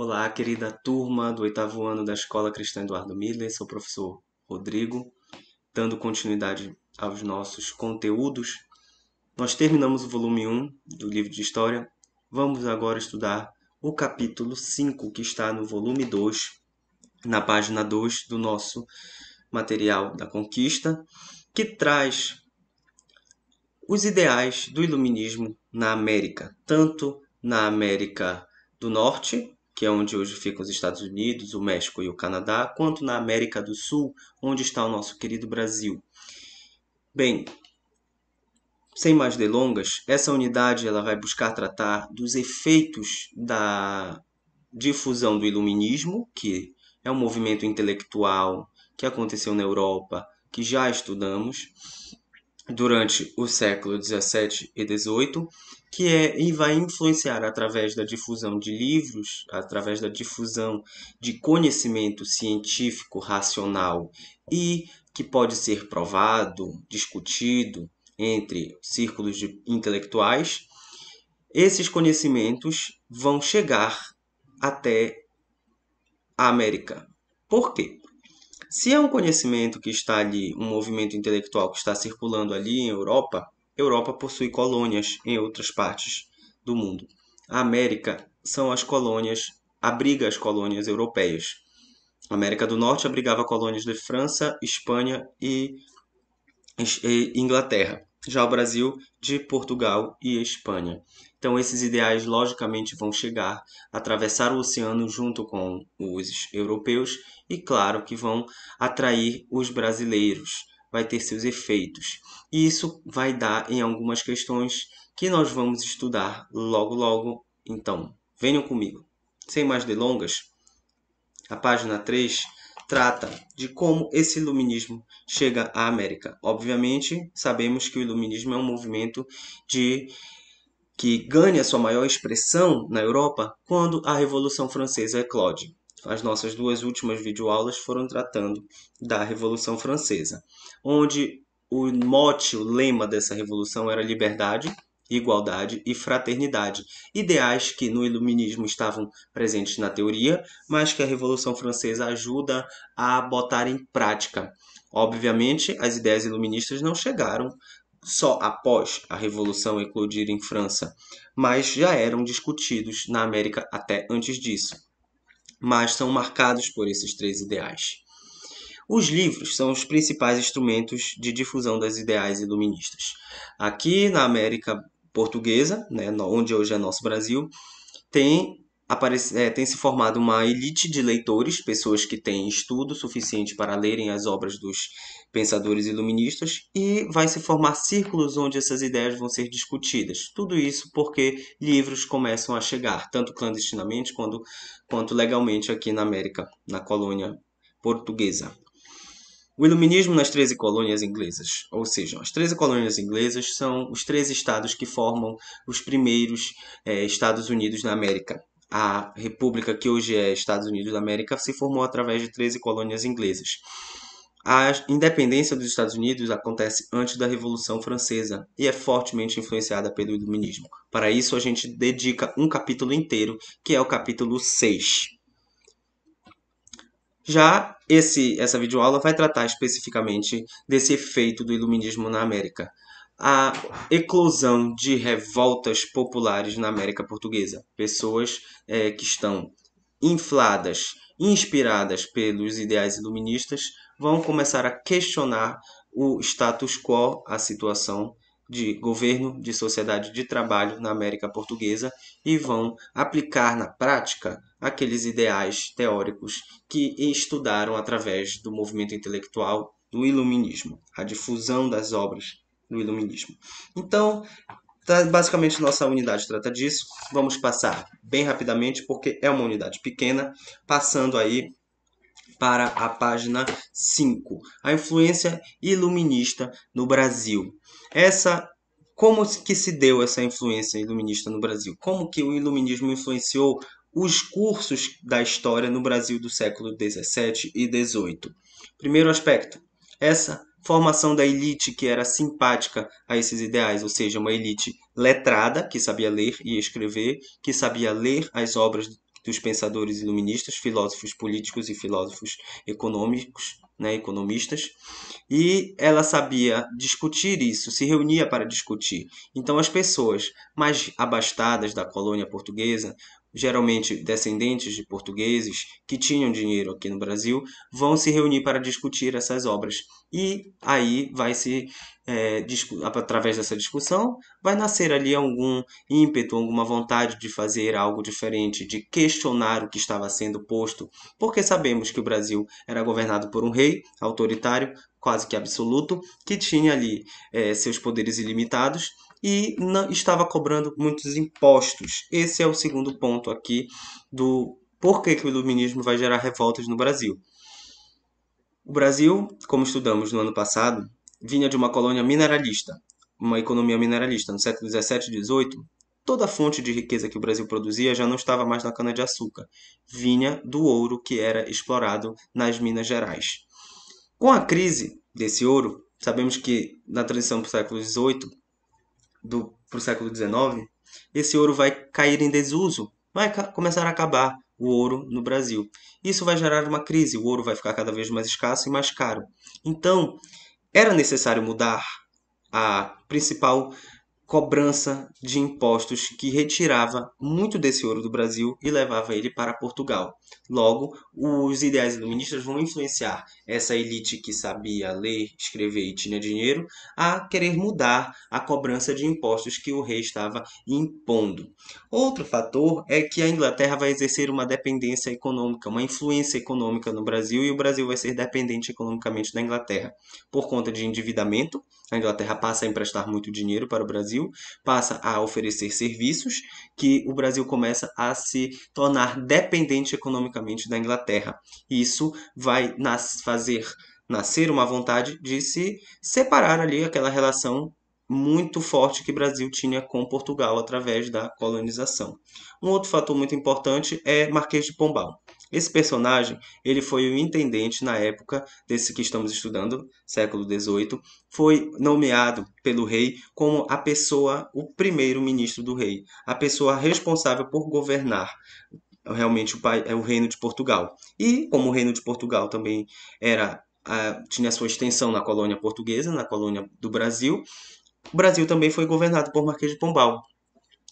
Olá, querida turma do oitavo ano da Escola Cristã Eduardo Miller, sou o professor Rodrigo, dando continuidade aos nossos conteúdos. Nós terminamos o volume 1 do livro de História. Vamos agora estudar o capítulo 5, que está no volume 2, na página 2 do nosso material da Conquista, que traz os ideais do iluminismo na América, tanto na América do Norte, que é onde hoje ficam os Estados Unidos, o México e o Canadá, quanto na América do Sul, onde está o nosso querido Brasil. Bem, sem mais delongas, essa unidade ela vai buscar tratar dos efeitos da difusão do iluminismo, que é um movimento intelectual que aconteceu na Europa, que já estudamos, durante o século XVII e XVIII, e vai influenciar através da difusão de livros, através da difusão de conhecimento científico racional e que pode ser provado, discutido entre círculos de intelectuais. Esses conhecimentos vão chegar até a América. Por quê? Se é um conhecimento que está ali, um movimento intelectual que está circulando ali em Europa, Europa possui colônias em outras partes do mundo. A América são as colônias, abriga as colônias europeias. A América do Norte abrigava colônias de França, Espanha e Inglaterra. Já o Brasil, de Portugal e Espanha. Então, esses ideais, logicamente, vão chegar, atravessar o oceano junto com os europeus e, claro, que vão atrair os brasileiros. Vai ter seus efeitos. E isso vai dar em algumas questões que nós vamos estudar logo, logo. Então, venham comigo. Sem mais delongas, a página 3 trata de como esse iluminismo chega à América. Obviamente, sabemos que o iluminismo é um movimento que ganha sua maior expressão na Europa quando a Revolução Francesa eclode. As nossas duas últimas videoaulas foram tratando da Revolução Francesa, onde o mote, o lema dessa revolução era liberdade, igualdade e fraternidade. Ideais que no iluminismo estavam presentes na teoria, mas que a Revolução Francesa ajuda a botar em prática. Obviamente, as ideias iluministas não chegaram só após a Revolução eclodir em França, mas já eram discutidos na América até antes disso. Mas são marcados por esses três ideais. Os livros são os principais instrumentos de difusão das ideais iluministas. Aqui na América Portuguesa, né, onde hoje é nosso Brasil, tem se formado uma elite de leitores, pessoas que têm estudo suficiente para lerem as obras dos pensadores iluministas, e vai se formar círculos onde essas ideias vão ser discutidas. Tudo isso porque livros começam a chegar, tanto clandestinamente quanto legalmente aqui na América, na colônia portuguesa. O iluminismo nas 13 colônias inglesas, ou seja, as 13 colônias inglesas são os 13 estados que formam os primeiros Estados Unidos da América. A república que hoje é Estados Unidos da América se formou através de 13 colônias inglesas. A independência dos Estados Unidos acontece antes da Revolução Francesa e é fortemente influenciada pelo iluminismo. Para isso, a gente dedica um capítulo inteiro, que é o capítulo 6. Já essa videoaula vai tratar especificamente desse efeito do iluminismo na América. A eclosão de revoltas populares na América Portuguesa. Pessoas que estão infladas, inspiradas pelos ideais iluministas, vão começar a questionar o status quo, a situação de governo, de sociedade de trabalho na América Portuguesa e vão aplicar na prática aqueles ideais teóricos que estudaram através do movimento intelectual do iluminismo, a difusão das obras do iluminismo. Então, basicamente, nossa unidade trata disso. Vamos passar bem rapidamente, porque é uma unidade pequena, passando aí para a página 5. A influência iluminista no Brasil. Como que se deu essa influência iluminista no Brasil? Como que o iluminismo influenciou os cursos da história no Brasil do século XVII e XVIII? Primeiro aspecto, essa formação da elite que era simpática a esses ideais, ou seja, uma elite letrada, que sabia ler e escrever, que sabia ler as obras dos pensadores iluministas, filósofos políticos e filósofos econômicos, né, economistas, e ela sabia discutir isso, se reunia para discutir. Então, as pessoas mais abastadas da colônia portuguesa, geralmente descendentes de portugueses que tinham dinheiro aqui no Brasil, vão se reunir para discutir essas obras. E aí vai se, através dessa discussão, vai nascer ali algum ímpeto, alguma vontade de fazer algo diferente, de questionar o que estava sendo posto, porque sabemos que o Brasil era governado por um rei autoritário, quase que absoluto, que tinha ali seus poderes ilimitados e não, estava cobrando muitos impostos. Esse é o segundo ponto aqui do porquê que o iluminismo vai gerar revoltas no Brasil. O Brasil, como estudamos no ano passado, vinha de uma colônia mineralista, uma economia mineralista. No século XVII e XVIII, toda a fonte de riqueza que o Brasil produzia já não estava mais na cana-de-açúcar, vinha do ouro que era explorado nas Minas Gerais. Com a crise desse ouro, sabemos que na transição para o século XVIII para o século XIX, esse ouro vai cair em desuso, vai começar a acabar o ouro no Brasil. Isso vai gerar uma crise, o ouro vai ficar cada vez mais escasso e mais caro. Então, era necessário mudar a principal cobrança de impostos que retirava muito desse ouro do Brasil e levava ele para Portugal. Logo, os ideais iluministas vão influenciar essa elite que sabia ler, escrever e tinha dinheiro a querer mudar a cobrança de impostos que o rei estava impondo. Outro fator é que a Inglaterra vai exercer uma dependência econômica, uma influência econômica no Brasil, e o Brasil vai ser dependente economicamente da Inglaterra por conta de endividamento. A Inglaterra passa a emprestar muito dinheiro para o Brasil, passa a oferecer serviços, que o Brasil começa a se tornar dependente economicamente da Inglaterra. Isso vai fazer nascer uma vontade de se separar ali aquela relação muito forte que o Brasil tinha com Portugal através da colonização. Um outro fator muito importante é Marquês de Pombal. Esse personagem, ele foi o intendente na época desse que estamos estudando, século XVIII, foi nomeado pelo rei como a pessoa, o primeiro-ministro do rei, a pessoa responsável por governar realmente o reino de Portugal. E como o reino de Portugal também tinha sua extensão na colônia portuguesa, na colônia do Brasil, o Brasil também foi governado por Marquês de Pombal.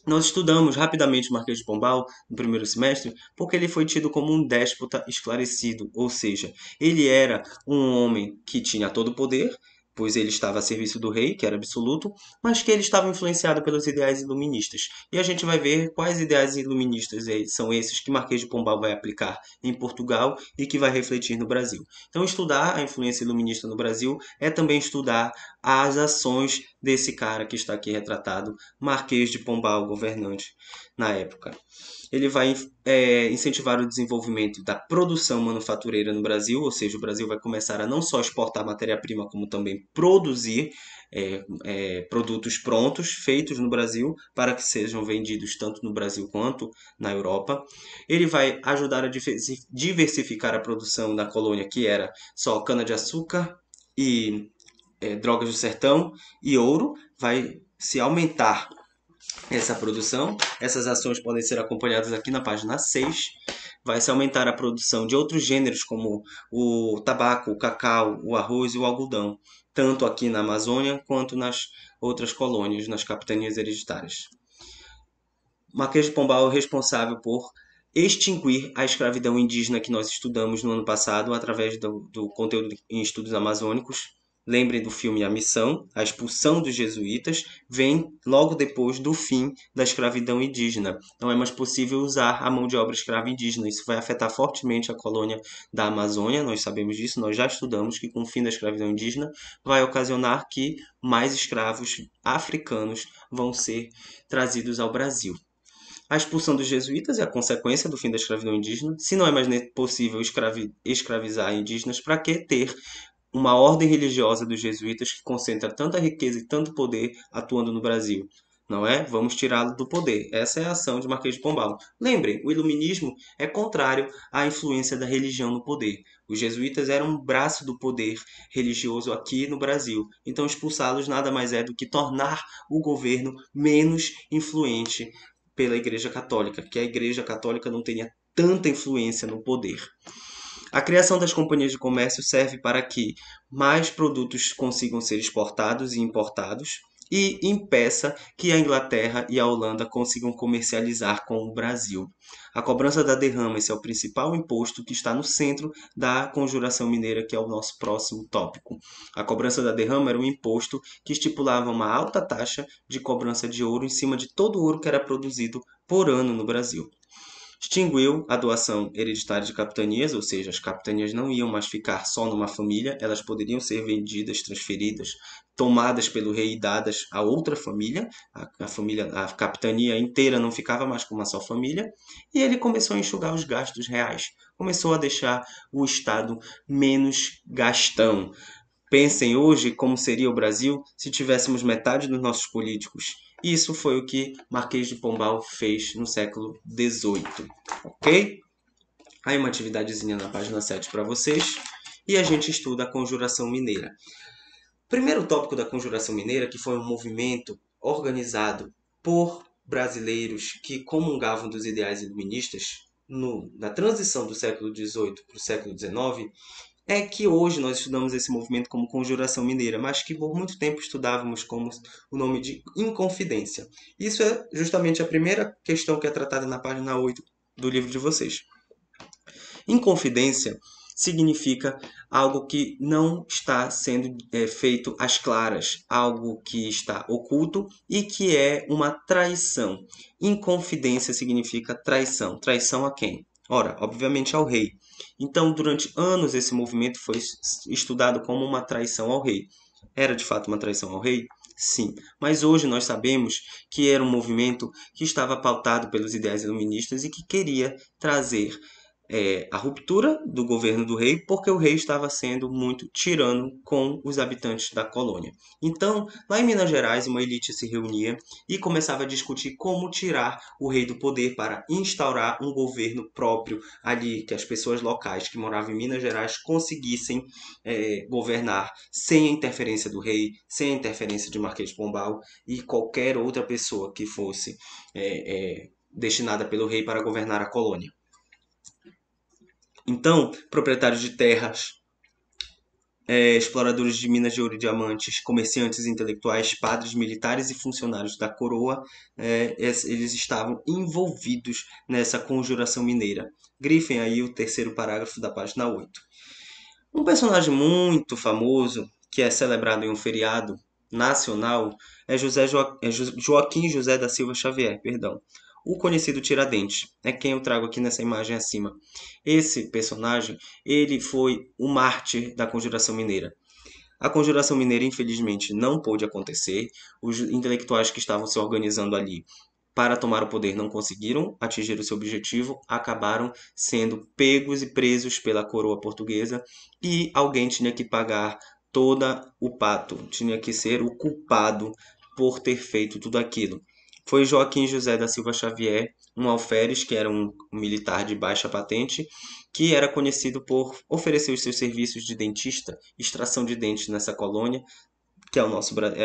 Nós estudamos rapidamente o Marquês de Pombal no primeiro semestre porque ele foi tido como um déspota esclarecido, ou seja, ele era um homem que tinha todo o poder, pois ele estava a serviço do rei, que era absoluto, mas que ele estava influenciado pelos ideais iluministas. E a gente vai ver quais ideais iluministas são esses que Marquês de Pombal vai aplicar em Portugal e que vai refletir no Brasil. Então, estudar a influência iluminista no Brasil é também estudar as ações desse cara que está aqui retratado, Marquês de Pombal, governante na época. Ele vai incentivar o desenvolvimento da produção manufatureira no Brasil, ou seja, o Brasil vai começar a não só exportar matéria-prima, como também produzir produtos prontos, feitos no Brasil, para que sejam vendidos tanto no Brasil quanto na Europa. Ele vai ajudar a diversificar a produção da colônia, que era só cana-de-açúcar e drogas do sertão e ouro, vai se aumentar essa produção. Essas ações podem ser acompanhadas aqui na página 6. Vai se aumentar a produção de outros gêneros, como o tabaco, o cacau, o arroz e o algodão, tanto aqui na Amazônia quanto nas outras colônias, nas capitanias hereditárias. Marquês de Pombal é responsável por extinguir a escravidão indígena que nós estudamos no ano passado através do conteúdo em estudos amazônicos. Lembrem do filme A Missão, a expulsão dos jesuítas vem logo depois do fim da escravidão indígena. Não é mais possível usar a mão de obra escrava indígena. Isso vai afetar fortemente a colônia da Amazônia, nós sabemos disso, nós já estudamos que com o fim da escravidão indígena vai ocasionar que mais escravos africanos vão ser trazidos ao Brasil. A expulsão dos jesuítas é a consequência do fim da escravidão indígena. Se não é mais possível escravizar indígenas, para que ter uma ordem religiosa dos jesuítas que concentra tanta riqueza e tanto poder atuando no Brasil? Não é? Vamos tirá-lo do poder. Essa é a ação de Marquês de Pombal. Lembrem, o iluminismo é contrário à influência da religião no poder. Os jesuítas eram um braço do poder religioso aqui no Brasil. Então, expulsá-los nada mais é do que tornar o governo menos influente pela Igreja Católica, que a Igreja Católica não tenha tanta influência no poder. A criação das companhias de comércio serve para que mais produtos consigam ser exportados e importados e impeça que a Inglaterra e a Holanda consigam comercializar com o Brasil. A cobrança da derrama, esse é o principal imposto que está no centro da Conjuração Mineira, que é o nosso próximo tópico. A cobrança da derrama era um imposto que estipulava uma alta taxa de cobrança de ouro em cima de todo o ouro que era produzido por ano no Brasil. Extinguiu a doação hereditária de capitanias, ou seja, as capitanias não iam mais ficar só numa família, elas poderiam ser vendidas, transferidas, tomadas pelo rei e dadas a outra família. A capitania inteira não ficava mais com uma só família. E ele começou a enxugar os gastos reais, começou a deixar o Estado menos gastão. Pensem hoje como seria o Brasil se tivéssemos metade dos nossos políticos. Isso foi o que Marquês de Pombal fez no século XVIII, ok? Aí uma atividadezinha na página 7 para vocês. E a gente estuda a Conjuração Mineira. Primeiro tópico da Conjuração Mineira, que foi um movimento organizado por brasileiros que comungavam dos ideais iluministas na transição do século XVIII para o século XIX, é que hoje nós estudamos esse movimento como Conjuração Mineira, mas que por muito tempo estudávamos como o nome de Inconfidência. Isso é justamente a primeira questão que é tratada na página 8 do livro de vocês. Inconfidência significa algo que não está sendo feito às claras, algo que está oculto e que é uma traição. Inconfidência significa traição. Traição a quem? Ora, obviamente ao rei. Então, durante anos, esse movimento foi estudado como uma traição ao rei. Era de fato uma traição ao rei? Sim, mas hoje nós sabemos que era um movimento que estava pautado pelos ideais iluministas e que queria trazer a ruptura do governo do rei, porque o rei estava sendo muito tirano com os habitantes da colônia. Então, lá em Minas Gerais, uma elite se reunia e começava a discutir como tirar o rei do poder para instaurar um governo próprio ali, que as pessoas locais que moravam em Minas Gerais conseguissem governar sem a interferência do rei, sem a interferência de Marquês de Pombal e qualquer outra pessoa que fosse destinada pelo rei para governar a colônia. Então, proprietários de terras, exploradores de minas de ouro e diamantes, comerciantes intelectuais, padres militares e funcionários da coroa, eles estavam envolvidos nessa conjuração mineira. Grifem aí o terceiro parágrafo da página 8. Um personagem muito famoso, que é celebrado em um feriado nacional, é Joaquim José da Silva Xavier, o conhecido Tiradentes, é quem eu trago aqui nessa imagem acima. Esse personagem, ele foi o mártir da Conjuração Mineira. A Conjuração Mineira, infelizmente, não pôde acontecer. Os intelectuais que estavam se organizando ali para tomar o poder não conseguiram atingir o seu objetivo, acabaram sendo pegos e presos pela coroa portuguesa e alguém tinha que pagar todo o pato, tinha que ser o culpado por ter feito tudo aquilo. Foi Joaquim José da Silva Xavier, um alferes, que era um militar de baixa patente, que era conhecido por oferecer os seus serviços de dentista, extração de dentes nessa colônia, que era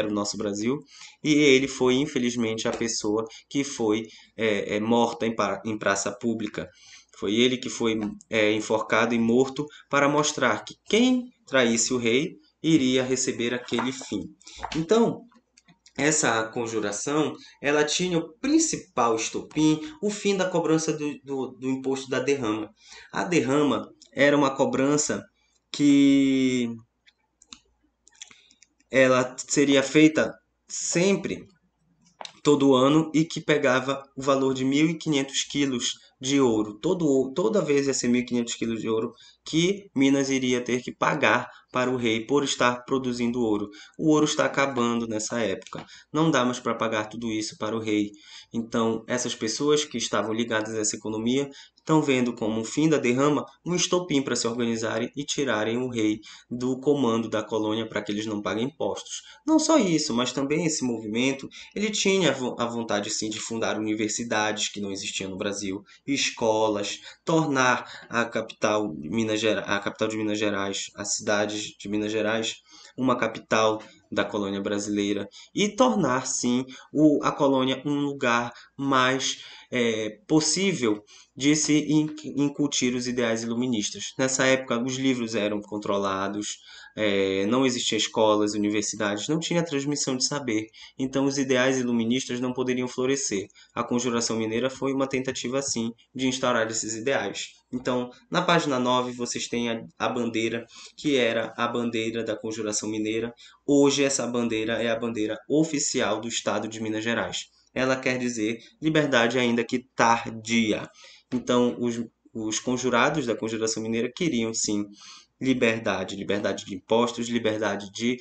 o nosso Brasil, e ele foi, infelizmente, a pessoa que foi morta em praça pública. Foi ele que foi enforcado e morto para mostrar que quem traísse o rei iria receber aquele fim. Então, essa conjuração, ela tinha o principal estopim, o fim da cobrança do imposto da derrama. A derrama era uma cobrança que ela seria feita sempre, todo ano, e que pegava o valor de 1.500 quilos de ouro. Toda vez ia ser 1.500 quilos de ouro que Minas iria ter que pagar para o rei por estar produzindo ouro. O ouro está acabando nessa época. Não dá mais para pagar tudo isso para o rei. Então, essas pessoas que estavam ligadas a essa economia estão vendo como o fim da derrama um estopim para se organizarem e tirarem o rei do comando da colônia para que eles não paguem impostos. Não só isso, mas também esse movimento, ele tinha a vontade sim de fundar universidades que não existiam no Brasil, escolas, tornar a capital de Minas Gerais, as cidades de Minas Gerais, uma capital da colônia brasileira e tornar sim a colônia um lugar mais possível de se incutir os ideais iluministas. Nessa época, os livros eram controlados, não existiam escolas, universidades, não tinha transmissão de saber. Então, os ideais iluministas não poderiam florescer. A Conjuração Mineira foi uma tentativa, assim, de instaurar esses ideais. Então, na página 9, vocês têm a bandeira, que era a bandeira da Conjuração Mineira. Hoje, essa bandeira é a bandeira oficial do Estado de Minas Gerais. Ela quer dizer liberdade, ainda que tardia. Então, os conjurados da Conjuração Mineira queriam, sim, liberdade de impostos, liberdade de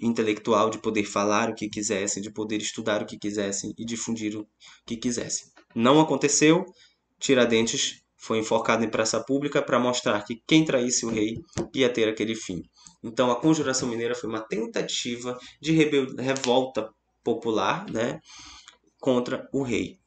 intelectual, de poder falar o que quisessem, de poder estudar o que quisessem e difundir o que quisessem. Não aconteceu. Tiradentes foi enforcado em praça pública para mostrar que quem traísse o rei ia ter aquele fim. Então, a Conjuração Mineira foi uma tentativa de revolta popular, né, contra o rei.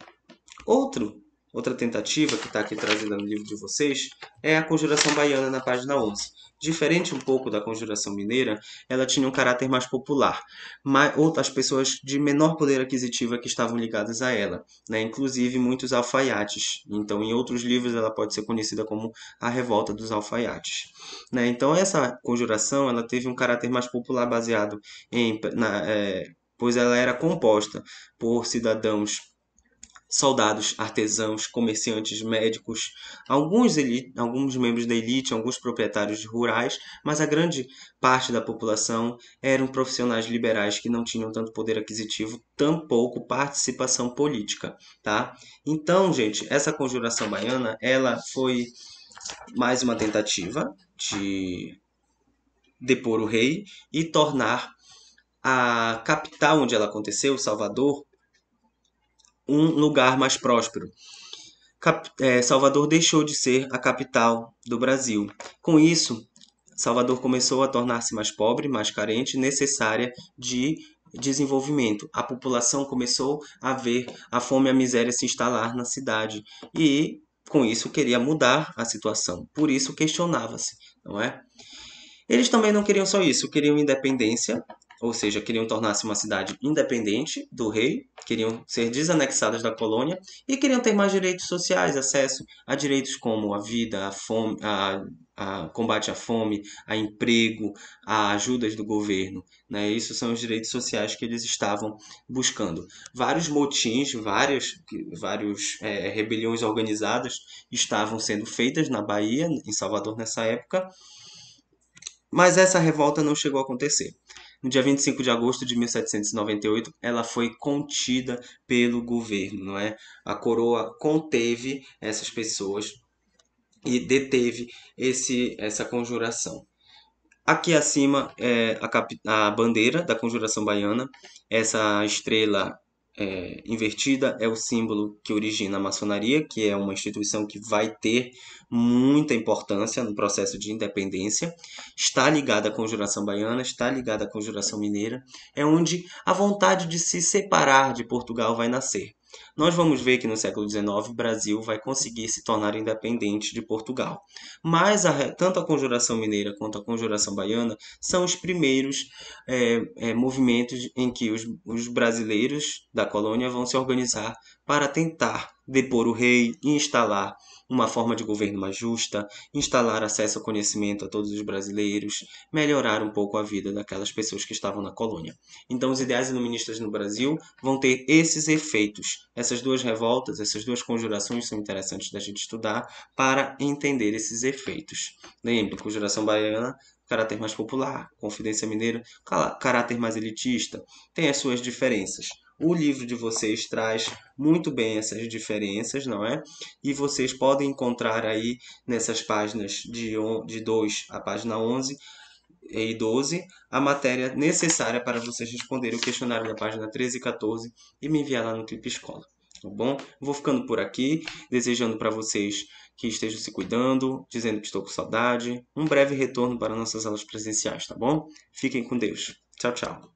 Outra tentativa que está aqui trazida no livro de vocês é a Conjuração Baiana, na página 11. Diferente um pouco da Conjuração Mineira, ela tinha um caráter mais popular, mas outras pessoas de menor poder aquisitivo que estavam ligadas a ela, né? Inclusive muitos alfaiates. Então, em outros livros, ela pode ser conhecida como a Revolta dos Alfaiates, né? Então, essa conjuração ela teve um caráter mais popular baseado pois ela era composta por cidadãos, soldados, artesãos, comerciantes, médicos, alguns membros da elite, alguns proprietários rurais, mas a grande parte da população eram profissionais liberais que não tinham tanto poder aquisitivo, tampouco participação política, tá? Então, gente, essa Conjuração Baiana, ela foi mais uma tentativa de depor o rei e tornar a capital onde ela aconteceu, Salvador, um lugar mais próspero. Salvador deixou de ser a capital do Brasil. Com isso, Salvador começou a tornar-se mais pobre, mais carente, necessária de desenvolvimento. A população começou a ver a fome e a miséria se instalar na cidade e, com isso, queria mudar a situação. Por isso, questionava-se, não é? Eles também não queriam só isso, queriam independência, ou seja, queriam tornar-se uma cidade independente do rei, queriam ser desanexadas da colônia e queriam ter mais direitos sociais, acesso a direitos como a vida, a fome, a combate à fome, a emprego, a ajudas do governo, né? Isso são os direitos sociais que eles estavam buscando. Vários motins, várias rebeliões organizadas estavam sendo feitas na Bahia, em Salvador nessa época, mas essa revolta não chegou a acontecer. No dia 25 de agosto de 1798, ela foi contida pelo governo, não é? A coroa conteve essas pessoas e deteve essa conjuração. Aqui acima é a bandeira da Conjuração Baiana. Essa estrela invertida é o símbolo que origina a maçonaria, que é uma instituição que vai ter muita importância no processo de independência. Está ligada à Conjuração Baiana, está ligada à Conjuração Mineira, é onde a vontade de se separar de Portugal vai nascer. Nós vamos ver que no século XIX o Brasil vai conseguir se tornar independente de Portugal. Mas tanto a Conjuração Mineira quanto a Conjuração Baiana são os primeiros movimentos em que os brasileiros da colônia vão se organizar para tentar depor o rei e instalar uma forma de governo mais justa, instalar acesso ao conhecimento a todos os brasileiros, melhorar um pouco a vida daquelas pessoas que estavam na colônia. Então, os ideais iluministas no Brasil vão ter esses efeitos. Essas duas revoltas, essas duas conjurações são interessantes da gente estudar para entender esses efeitos. Lembre, Conjuração Baiana, caráter mais popular, Confidência Mineira, caráter mais elitista, tem as suas diferenças. O livro de vocês traz muito bem essas diferenças, não é? E vocês podem encontrar aí nessas páginas de 2 à página 11 e 12 a matéria necessária para vocês responderem o questionário da página 13 e 14 e me enviar lá no Clipe Escola. Tá bom? Vou ficando por aqui, desejando para vocês que estejam se cuidando, dizendo que estou com saudade. Um breve retorno para nossas aulas presenciais, tá bom? Fiquem com Deus. Tchau, tchau.